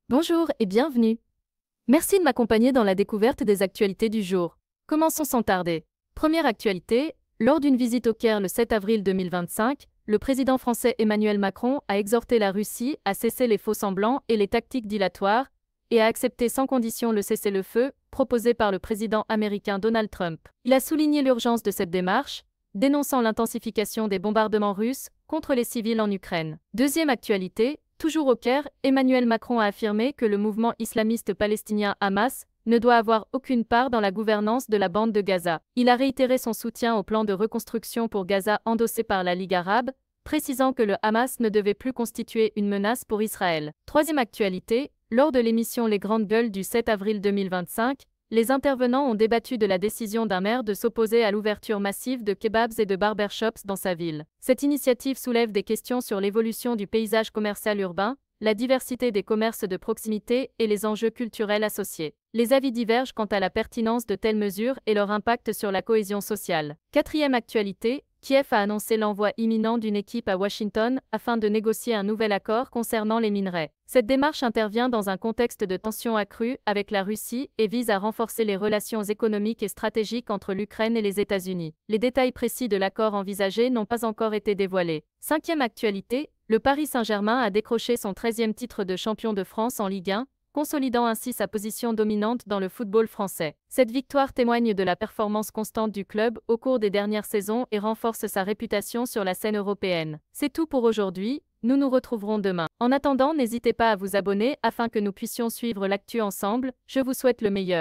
Bonjour et bienvenue. Merci de m'accompagner dans la découverte des actualités du jour. Commençons sans tarder. Première actualité, lors d'une visite au Caire le 7 avril 2025, le président français Emmanuel Macron a exhorté la Russie à cesser les faux-semblants et les tactiques dilatoires et à accepter sans condition le cessez-le-feu proposé par le président américain Donald Trump. Il a souligné l'urgence de cette démarche, dénonçant l'intensification des bombardements russes contre les civils en Ukraine. Deuxième actualité, toujours au Caire, Emmanuel Macron a affirmé que le mouvement islamiste palestinien Hamas ne doit avoir aucune part dans la gouvernance de la bande de Gaza. Il a réitéré son soutien au plan de reconstruction pour Gaza endossé par la Ligue arabe, précisant que le Hamas ne devait plus constituer une menace pour Israël. Troisième actualité, lors de l'émission Les Grandes Gueules du 7 avril 2025, les intervenants ont débattu de la décision d'un maire de s'opposer à l'ouverture massive de kebabs et de barbershops dans sa ville. Cette initiative soulève des questions sur l'évolution du paysage commercial urbain, la diversité des commerces de proximité et les enjeux culturels associés. Les avis divergent quant à la pertinence de telles mesures et leur impact sur la cohésion sociale. Quatrième actualité, Kiev a annoncé l'envoi imminent d'une équipe à Washington afin de négocier un nouvel accord concernant les minerais. Cette démarche intervient dans un contexte de tensions accrues avec la Russie et vise à renforcer les relations économiques et stratégiques entre l'Ukraine et les États-Unis. Les détails précis de l'accord envisagé n'ont pas encore été dévoilés. Cinquième actualité, le Paris Saint-Germain a décroché son 13e titre de champion de France en Ligue 1, consolidant ainsi sa position dominante dans le football français. Cette victoire témoigne de la performance constante du club au cours des dernières saisons et renforce sa réputation sur la scène européenne. C'est tout pour aujourd'hui, nous nous retrouverons demain. En attendant, n'hésitez pas à vous abonner afin que nous puissions suivre l'actu ensemble, je vous souhaite le meilleur.